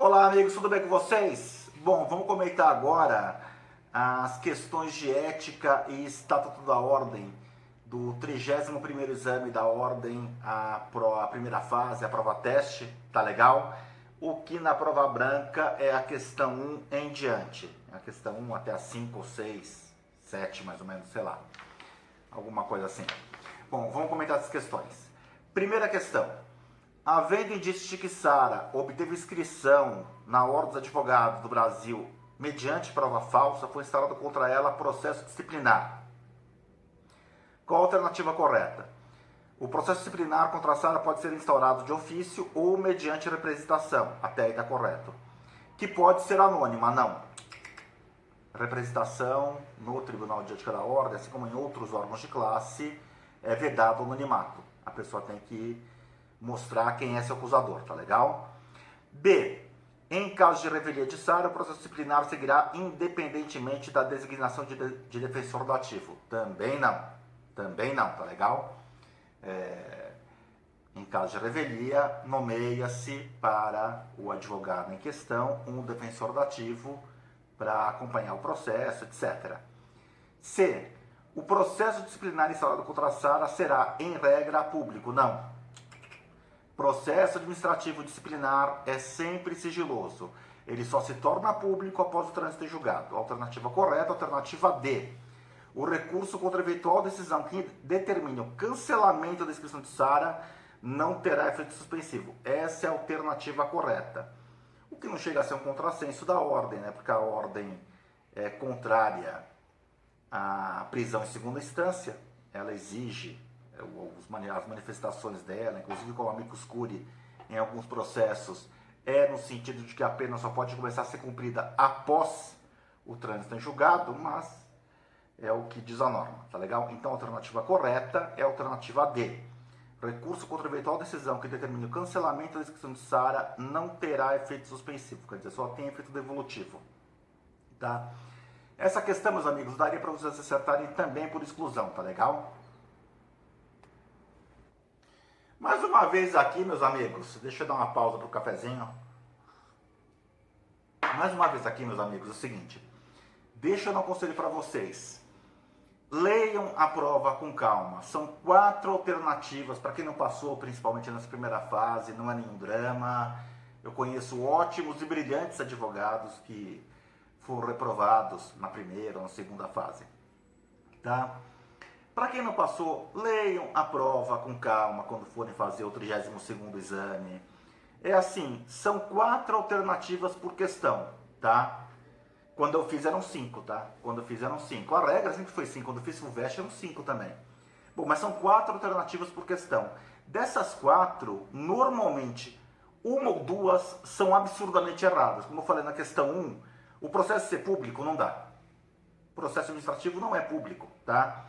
Olá amigos, tudo bem com vocês? Bom, vamos comentar agora as questões de ética e estatuto da ordem do 31º exame da ordem, a primeira fase, a prova teste, tá legal? O que na prova branca é a questão 1 em diante, a questão 1 até a 5 ou 6, 7 mais ou menos, sei lá, alguma coisa assim. Bom, vamos comentar essas questões. Primeira questão. Havendo indícios de que Sara obteve inscrição na Ordem dos Advogados do Brasil mediante prova falsa, foi instaurado contra ela processo disciplinar. Qual a alternativa correta? O processo disciplinar contra a Sara pode ser instaurado de ofício ou mediante representação, até aí está correto. Que pode ser anônima, não. Representação no Tribunal de Ética da Ordem, assim como em outros órgãos de classe, é vedado o anonimato. A pessoa tem que mostrar quem é seu acusador, tá legal? B. Em caso de revelia de Sara, o processo disciplinar seguirá independentemente da designação de defensor do ativo. Também não, tá legal? Em caso de revelia, nomeia-se para o advogado em questão um defensor do ativo para acompanhar o processo, etc. C. O processo disciplinar instaurado contra a Sara será, em regra, público. Não. Processo administrativo disciplinar é sempre sigiloso. Ele só se torna público após o trânsito em julgado. Alternativa correta, alternativa D. O recurso contra a eventual decisão que determine o cancelamento da inscrição de Sara não terá efeito suspensivo. Essa é a alternativa correta. O que não chega a ser um contrassenso da ordem, né? Porque a ordem é contrária à prisão em segunda instância. Ela exige as manifestações dela, inclusive com o amicus curiae em alguns processos, é no sentido de que a pena só pode começar a ser cumprida após o trânsito em julgado, mas é o que diz a norma, tá legal? Então a alternativa correta é a alternativa D. Recurso contra eventual decisão que determine o cancelamento da inscrição de Sara não terá efeito suspensivo, quer dizer, só tem efeito devolutivo, tá? Essa questão, meus amigos, daria para vocês acertarem também por exclusão, tá legal? Mais uma vez aqui, meus amigos, deixa eu dar uma pausa para o cafezinho. Mais uma vez aqui, meus amigos, é o seguinte. Deixa eu dar um conselho para vocês. Leiam a prova com calma. São 4 alternativas, para quem não passou, principalmente nessa primeira fase, não é nenhum drama. Eu conheço ótimos e brilhantes advogados que foram reprovados na primeira ou na segunda fase. Tá? Para quem não passou, leiam a prova com calma quando forem fazer o 32º exame. É assim, são 4 alternativas por questão, tá? Quando eu fiz eram 5, tá? Quando eu fiz eram 5. A regra sempre foi 5, quando eu fiz FUVEST eram 5 também. Bom, mas são 4 alternativas por questão. Dessas 4, normalmente, 1 ou 2 são absurdamente erradas. Como eu falei na questão 1, o processo ser público não dá. O processo administrativo não é público, tá?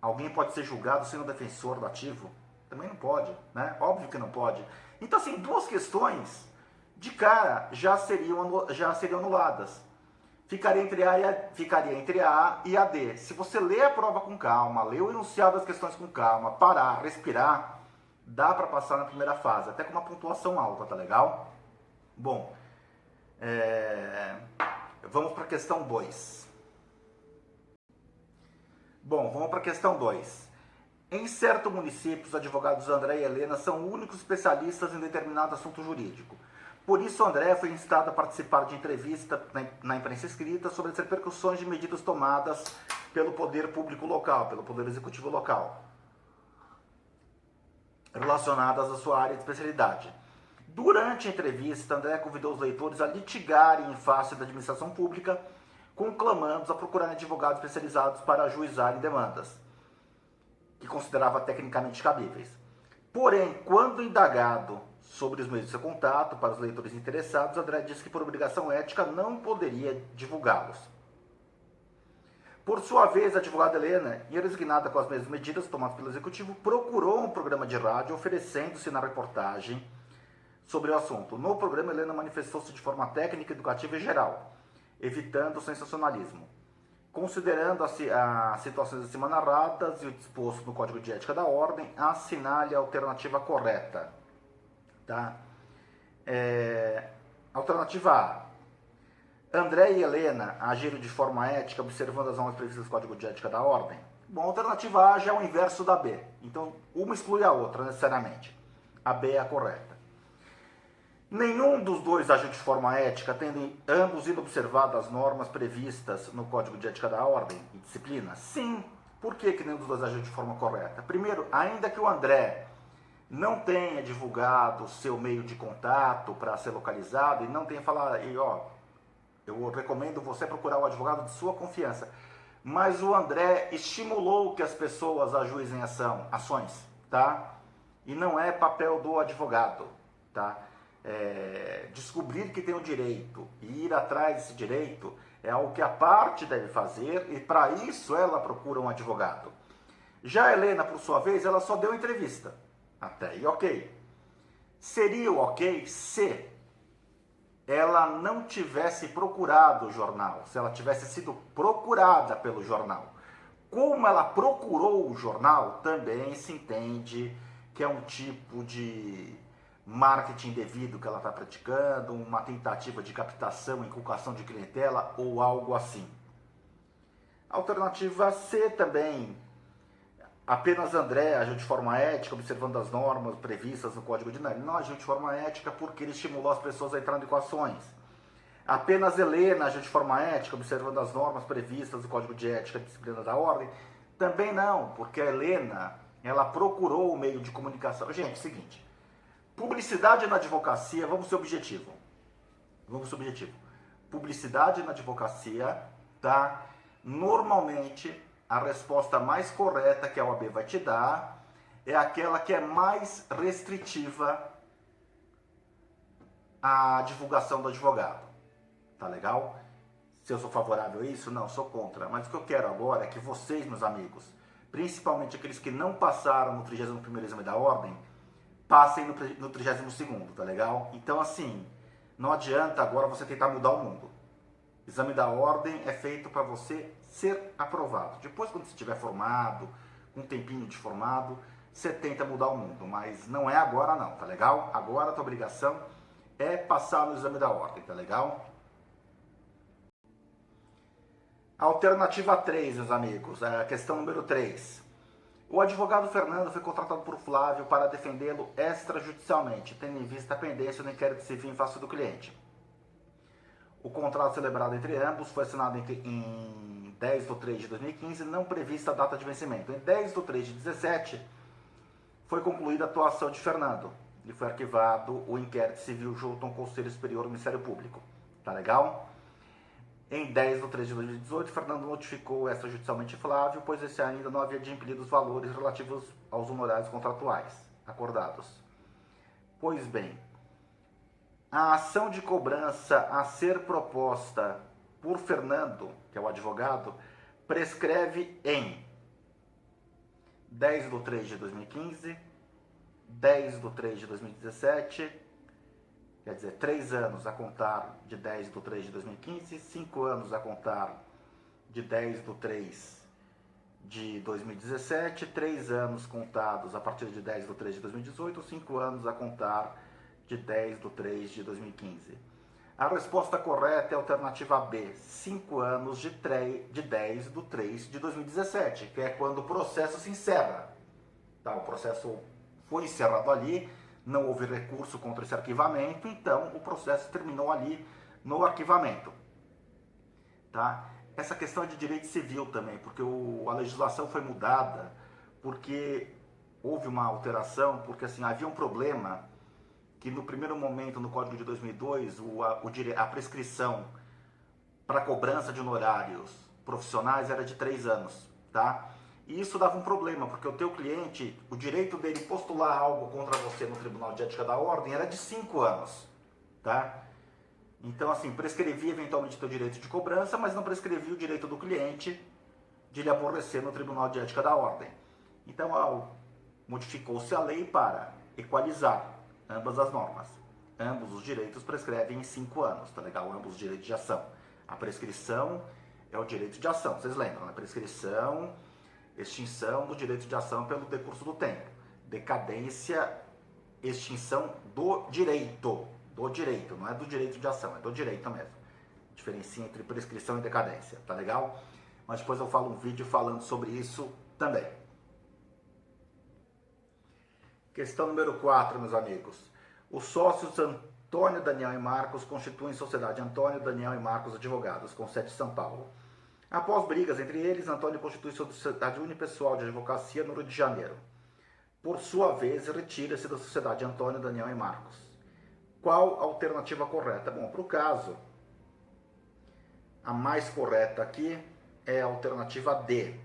Alguém pode ser julgado sendo defensor do ativo? Também não pode, né? Óbvio que não pode. Então, assim, 2 questões, de cara, já seriam anuladas. Ficaria entre a A e a D. Se você lê a prova com calma, lê o enunciado das questões com calma, parar, respirar, dá para passar na primeira fase, até com uma pontuação alta, tá legal? Bom, vamos para a questão 2. Bom, vamos para a questão 2. Em certo município, os advogados André e Helena são únicos especialistas em determinado assunto jurídico. Por isso, André foi instado a participar de entrevista na imprensa escrita sobre as repercussões de medidas tomadas pelo poder público local, pelo poder executivo local, relacionadas à sua área de especialidade. Durante a entrevista, André convidou os leitores a litigarem em face da administração pública, conclamando-os a procurarem advogados especializados para ajuizarem demandas, que considerava tecnicamente cabíveis. Porém, quando indagado sobre os meios de seu contato para os leitores interessados, André disse que por obrigação ética não poderia divulgá-los. Por sua vez, a advogada Helena, resignada com as mesmas medidas tomadas pelo Executivo, procurou um programa de rádio oferecendo-se na reportagem sobre o assunto. No programa, Helena manifestou-se de forma técnica, educativa e geral, evitando o sensacionalismo. Considerando as situações acima narradas e o disposto no Código de Ética da Ordem, assinale a alternativa correta. Tá? Alternativa A. André e Helena agiram de forma ética, observando as normas previstas no Código de Ética da Ordem. Bom, a alternativa A já é o inverso da B. Então, uma exclui a outra, necessariamente. A B é a correta. Nenhum dos dois agiu de forma ética, tendo ambos ido observadas as normas previstas no Código de Ética da Ordem e Disciplina? Sim. Por que nenhum dos dois agiu de forma correta? Primeiro, ainda que o André não tenha divulgado seu meio de contato para ser localizado e não tenha falado, eu recomendo você procurar o advogado de sua confiança. Mas o André estimulou que as pessoas ajuizem ações, tá? E não é papel do advogado, tá? Descobrir que tem um direito e ir atrás desse direito é algo que a parte deve fazer e para isso ela procura um advogado. Já a Helena, por sua vez, ela só deu entrevista. Até aí, ok. Seria o ok se ela não tivesse procurado o jornal, se ela tivesse sido procurada pelo jornal. Como ela procurou o jornal, também se entende que é um tipo de marketing indevido que ela está praticando, uma tentativa de captação, inculcação de clientela ou algo assim. Alternativa C também. Apenas André agiu de forma ética, observando as normas previstas no Código de Ética. Não agiu de forma ética porque ele estimulou as pessoas a entrarem em equações. Apenas Helena agiu de forma ética, observando as normas previstas no Código de Ética e Disciplina da Ordem. Também não, porque a Helena, ela procurou o meio de comunicação. Gente, é o seguinte, publicidade na advocacia, vamos ser objetivo. Publicidade na advocacia, tá? Normalmente, a resposta mais correta que a OAB vai te dar é aquela que é mais restritiva à divulgação do advogado. Tá legal? Se eu sou favorável a isso? Não, sou contra. Mas o que eu quero agora é que vocês, meus amigos, principalmente aqueles que não passaram no 31º exame da Ordem, passem no 32º, tá legal? Então, assim, não adianta agora você tentar mudar o mundo. Exame da Ordem é feito para você ser aprovado. Depois, quando você estiver formado, com um tempinho de formado, você tenta mudar o mundo. Mas não é agora não, tá legal? Agora a tua obrigação é passar no Exame da Ordem, tá legal? Alternativa 3, meus amigos, a questão número 3. O advogado Fernando foi contratado por Flávio para defendê-lo extrajudicialmente, tendo em vista a pendência do inquérito civil em face do cliente. O contrato celebrado entre ambos foi assinado em 10 de 3 de 2015, não prevista a data de vencimento. Em 10 de 3 de 2017, foi concluída a atuação de Fernando e foi arquivado o inquérito civil junto ao Conselho Superior do Ministério Público. Tá legal? Em 10 de 3 de 2018, Fernando notificou extrajudicialmente Flávio, pois esse ainda não havia adimplido os valores relativos aos honorários contratuais acordados. Pois bem, a ação de cobrança a ser proposta por Fernando, que é o advogado, prescreve em 10 de 3 de 2015, 10 de 3 de 2017, quer dizer, 3 anos a contar de 10 de 3 de 2015, 5 anos a contar de 10 de 3 de 2017, 3 anos contados a partir de 10 de 3 de 2018, 5 anos a contar de 10 de 3 de 2015. A resposta correta é a alternativa B, 5 anos de 10 de 3 de 2017, que é quando o processo se encerra. Tá, o processo foi encerrado ali, não houve recurso contra esse arquivamento, então o processo terminou ali no arquivamento. Tá? Essa questão é de direito civil também, porque a legislação foi mudada, porque houve uma alteração, porque assim, havia um problema que no primeiro momento, no Código de 2002, a prescrição para cobrança de honorários profissionais era de 3 anos, tá? E isso dava um problema, porque o teu cliente, o direito dele postular algo contra você no Tribunal de Ética da Ordem era de 5 anos, tá? Então, assim, prescrevia eventualmente o teu direito de cobrança, mas não prescrevia o direito do cliente de lhe aborrecer no Tribunal de Ética da Ordem. Então, modificou-se a lei para equalizar ambas as normas. Ambos os direitos prescrevem em 5 anos, tá legal? Ambos os direitos de ação. A prescrição é o direito de ação, vocês lembram, né? Prescrição, extinção do direito de ação pelo decurso do tempo. Decadência, extinção do direito, do direito, não é do direito de ação, é do direito mesmo. Diferencia entre prescrição e decadência, tá legal? Mas depois eu falo um vídeo falando sobre isso também. Questão número 4, meus amigos. Os sócios Antônio, Daniel e Marcos constituem Sociedade Antônio, Daniel e Marcos Advogados, com sede em São Paulo. Após brigas entre eles, Antônio constitui Sociedade Unipessoal de Advocacia no Rio de Janeiro. Por sua vez, retira-se da Sociedade Antônio, Daniel e Marcos. Qual a alternativa correta? Bom, para o caso, a mais correta aqui é a alternativa D.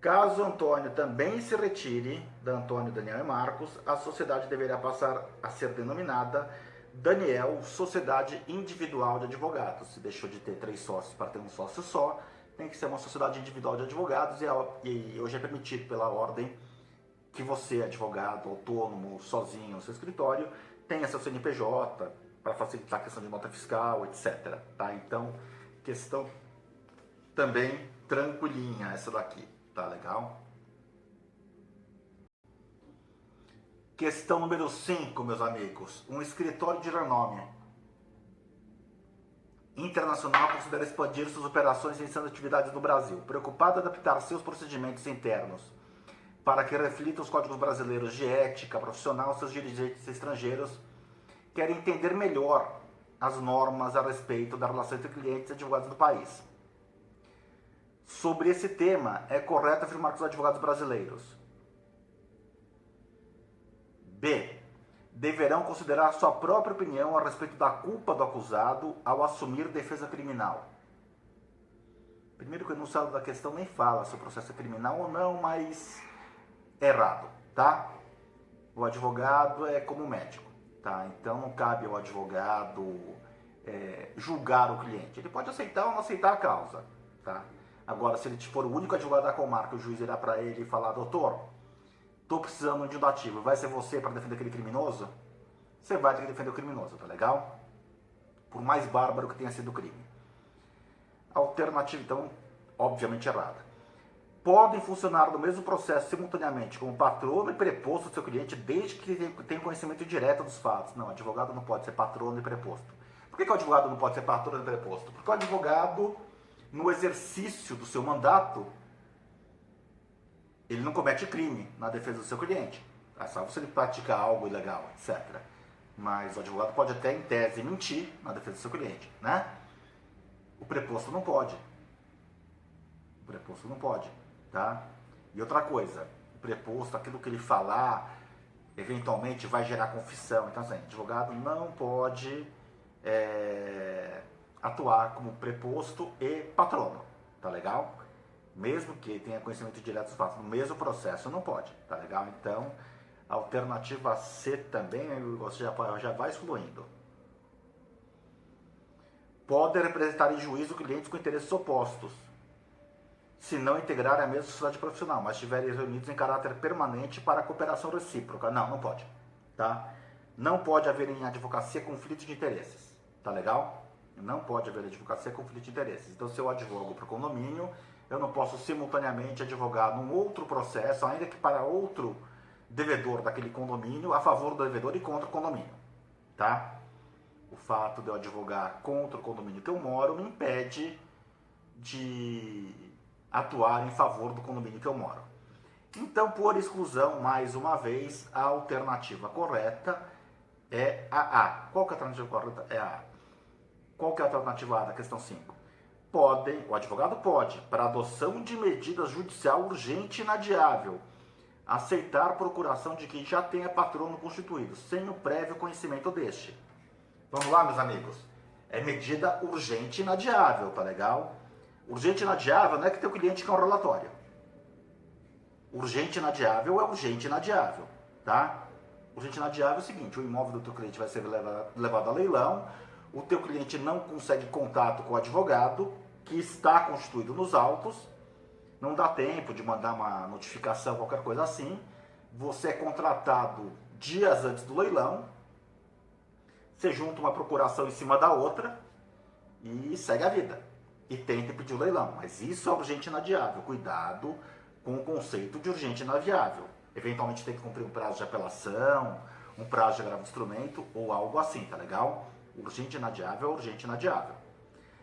Caso Antônio também se retire da Antônio, Daniel e Marcos, a sociedade deverá passar a ser denominada Daniel Sociedade Individual de Advogados. Se deixou de ter 3 sócios para ter um sócio só, tem que ser uma sociedade individual de advogados e hoje é permitido pela ordem que você, advogado, autônomo, sozinho no seu escritório, tenha seu CNPJ para facilitar a questão de nota fiscal, etc. Tá? Então, questão também tranquilinha essa daqui, tá legal? Questão número 5, meus amigos. Um escritório de renome internacional considera expandir suas operações em suas atividades no Brasil. Preocupado em adaptar seus procedimentos internos para que reflitam os códigos brasileiros de ética profissional, seus dirigentes estrangeiros querem entender melhor as normas a respeito da relação entre clientes e advogados do país. Sobre esse tema, é correto afirmar que os advogados brasileiros: B. Deverão considerar sua própria opinião a respeito da culpa do acusado ao assumir defesa criminal. Primeiro que o enunciado da questão nem fala se o processo é criminal ou não, mas é errado, tá? O advogado é como o médico, tá? Então não cabe ao advogado julgar o cliente. Ele pode aceitar ou não aceitar a causa, tá? Agora, se ele for o único advogado da comarca, o juiz irá para ele e falar: doutor, estou precisando de um dativo, vai ser você para defender aquele criminoso? Você vai ter que defender o criminoso, tá legal? Por mais bárbaro que tenha sido o crime. Alternativa, então, obviamente errada. Podem funcionar no mesmo processo simultaneamente como patrono e preposto do seu cliente, desde que tenha conhecimento direto dos fatos. Não, advogado não pode ser patrono e preposto. Por que o advogado não pode ser patrono e preposto? Porque o advogado, no exercício do seu mandato, ele não comete crime na defesa do seu cliente. É só se ele praticar algo ilegal, etc. Mas o advogado pode até, em tese, mentir na defesa do seu cliente, né? O preposto não pode. O preposto não pode, tá? E outra coisa, o preposto, aquilo que ele falar, eventualmente vai gerar confissão. Então, assim, o advogado não pode atuar como preposto e patrono, tá legal? Mesmo que tenha conhecimento direto dos fatos, no mesmo processo não pode, tá legal? Então, a alternativa C também, você já vai excluindo. Pode representar em juízo clientes com interesses opostos, se não integrarem a mesma sociedade profissional, mas estiverem reunidos em caráter permanente para a cooperação recíproca. Não, não pode, tá? Não pode haver em advocacia conflito de interesses, tá legal? Não pode haver em advocacia conflito de interesses. Então, se eu advogo para o condomínio, eu não posso simultaneamente advogar num outro processo, ainda que para outro devedor daquele condomínio, a favor do devedor e contra o condomínio, tá? O fato de eu advogar contra o condomínio que eu moro me impede de atuar em favor do condomínio que eu moro. Então, por exclusão, mais uma vez, a alternativa correta é a A. Qual que é a alternativa correta? É a A. Qual que é a alternativa A da questão 5? O advogado pode, para adoção de medida judicial urgente e inadiável, aceitar procuração de quem já tenha patrono constituído, sem o prévio conhecimento deste. Vamos lá, meus amigos? É medida urgente e inadiável, tá legal? Urgente e inadiável não é que teu cliente quer um relatório. Urgente e inadiável é urgente e inadiável, tá? Urgente e inadiável é o seguinte: o imóvel do teu cliente vai ser levado a leilão, o teu cliente não consegue contato com o advogado, que está constituído nos autos, não dá tempo de mandar uma notificação, qualquer coisa assim, você é contratado dias antes do leilão, você junta uma procuração em cima da outra e segue a vida. E tenta pedir o leilão. Mas isso é urgente e inadiável. Cuidado com o conceito de urgente e inadiável. Eventualmente tem que cumprir um prazo de apelação um prazo de agravo de instrumento ou algo assim, tá legal? Urgente inadiável, urgente inadiável.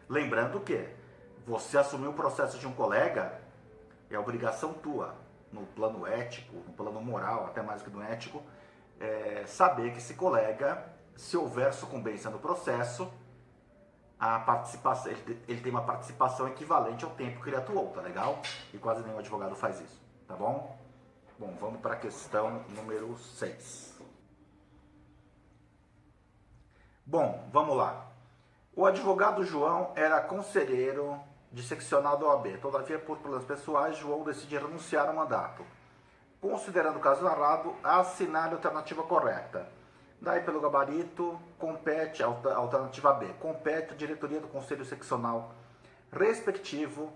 Lembrando que você assumir o processo de um colega é obrigação tua, no plano ético, no plano moral, até mais que no ético, saber que esse colega, se houver sucumbência no processo, a participação, ele tem uma participação equivalente ao tempo que ele atuou, tá legal? E quase nenhum advogado faz isso, tá bom? Bom, vamos para a questão número 6. Bom, vamos lá. O advogado João era conselheiro de seccional da OAB. Todavia, por problemas pessoais, João decide renunciar ao mandato. Considerando o caso narrado, assinale a alternativa correta. Daí, pelo gabarito, compete a alternativa B. Compete a diretoria do conselho seccional respectivo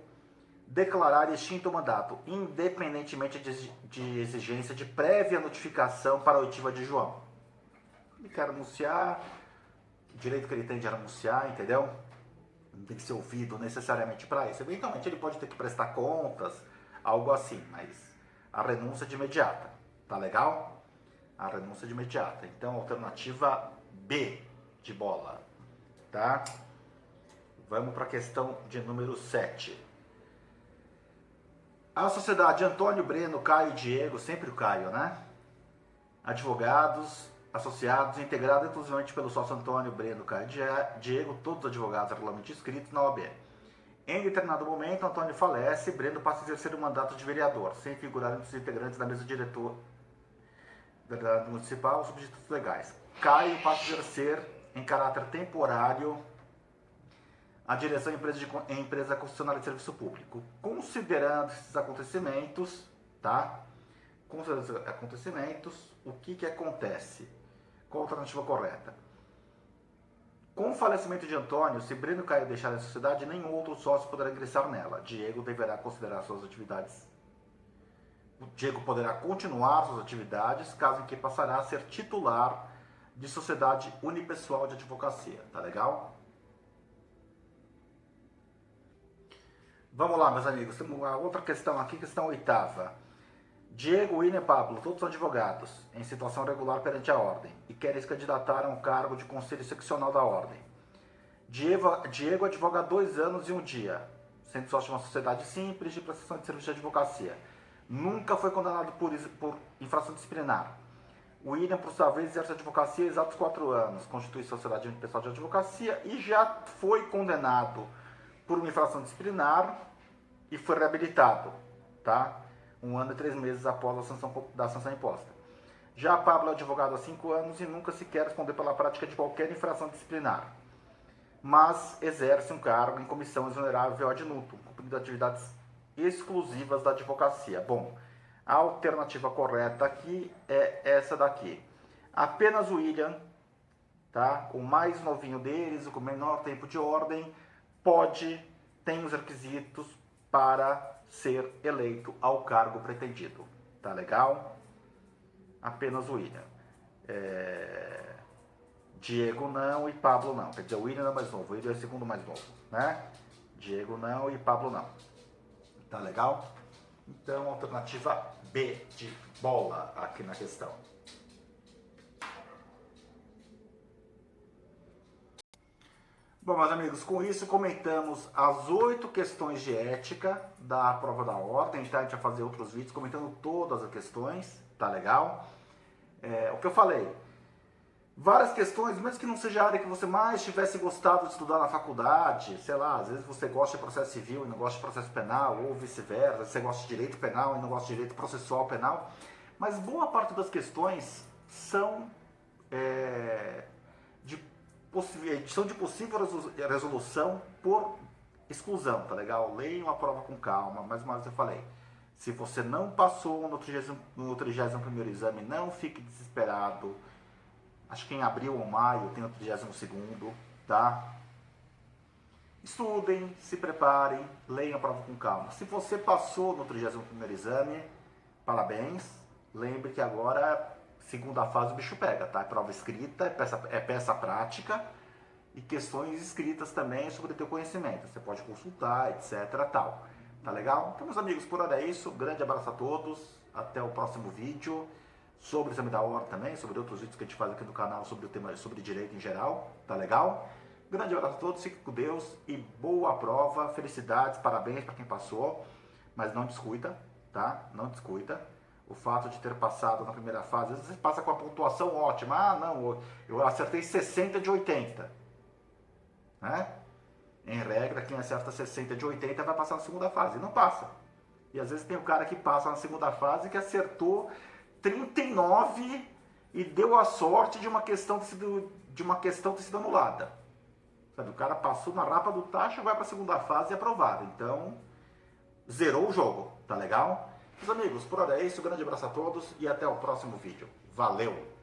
declarar extinto o mandato, independentemente de exigência de prévia notificação para a oitiva de João. Ele quer anunciar, o direito que ele tem de anunciar, entendeu? Não tem que ser ouvido necessariamente para isso. Eventualmente ele pode ter que prestar contas, algo assim, mas a renúncia é de imediata, tá legal? A renúncia de imediata. Então, alternativa B de bola, tá? Vamos para a questão de número 7. A sociedade Antônio, Breno, Caio e Diego, sempre o Caio, né? Advogados, associados, integrado exclusivamente pelo sócio Antônio, Breno, Caio e Diego, todos advogados regularmente inscritos na OAB. Em determinado momento, Antônio falece e Breno passa a exercer o mandato de vereador, sem figurar entre os integrantes da mesa diretora municipal os substitutos legais. Caio passa a exercer em caráter temporário a direção em empresa concessionária de serviço público. Considerando esses acontecimentos, tá? Considerando esses acontecimentos, o que acontece? Qual a alternativa correta? Com o falecimento de Antônio, se Breno e Caio deixarem a sociedade, nenhum outro sócio poderá ingressar nela. Diego deverá considerar suas atividades. O Diego poderá continuar suas atividades, caso em que passará a ser titular de sociedade unipessoal de advocacia. Tá legal? Vamos lá, meus amigos. Temos uma outra questão aqui, questão 8ª. Diego, William e Pablo, todos advogados, em situação regular perante a ordem, e querem se candidatar a um cargo de conselho seccional da ordem. Diego advoga há 2 anos e 1 dia, sendo sócio de uma sociedade simples de prestação de serviço de advocacia. Nunca foi condenado por infração disciplinar. William, por sua vez, exerce advocacia há exatos 4 anos, constitui sociedade unipessoal de advocacia e já foi condenado por uma infração disciplinar e foi reabilitado, tá? 1 ano e 3 meses após a sanção imposta. Já Pablo é advogado há 5 anos e nunca sequer respondeu pela prática de qualquer infração disciplinar, mas exerce um cargo em comissão exonerável ad nutum, cumprindo atividades exclusivas da advocacia. Bom, a alternativa correta aqui é essa daqui. Apenas o William, tá? O mais novinho deles, o com menor tempo de ordem, tem os requisitos para ser eleito ao cargo pretendido. Tá legal? Apenas o William. Diego não e Pablo não. Quer dizer, o William é mais novo. O William é o segundo mais novo, né? Diego não e Pablo não. Tá legal? Então, alternativa B de bola aqui na questão. Bom, meus amigos, com isso comentamos as 8 questões de ética da prova da ordem, tá? A gente vai fazer outros vídeos comentando todas as questões, tá legal? O que eu falei, várias questões, mesmo que não seja a área que você mais tivesse gostado de estudar na faculdade, sei lá, às vezes você gosta de processo civil e não gosta de processo penal, ou vice-versa, você gosta de direito penal e não gosta de direito processual penal, mas boa parte das questões são de possível resolução por exclusão, tá legal? Leiam a prova com calma, mais uma vez eu falei. Se você não passou no 31º exame, não fique desesperado. Acho que em abril ou maio tem o 32º, tá? Estudem, se preparem, leiam a prova com calma. Se você passou no 31º exame, parabéns. Lembre que agora, segunda fase, o bicho pega, tá? É prova escrita, é peça prática e questões escritas também sobre o teu conhecimento. Você pode consultar, etc, tal. Tá legal? Então, meus amigos, por hora é isso. Grande abraço a todos. Até o próximo vídeo. sobre o exame da ordem também, sobre outros vídeos que a gente faz aqui no canal sobre o tema, sobre direito em geral, tá legal? Grande abraço a todos, fique com Deus e boa prova, felicidades, parabéns para quem passou, mas não descuida, tá? Não descuida. O fato de ter passado na primeira fase, às vezes você passa com a pontuação ótima, ah não, eu acertei 60 de 80, né? Em regra, quem acerta 60 de 80 vai passar na segunda fase, não passa. E às vezes tem o cara que passa na segunda fase que acertou 39 e deu a sorte de uma questão ter sido anulada. Sabe, o cara passou na rapa do tacho, vai para a segunda fase e é aprovado. Então, zerou o jogo, tá legal? Meus amigos, por hora é isso. Um grande abraço a todos e até o próximo vídeo. Valeu!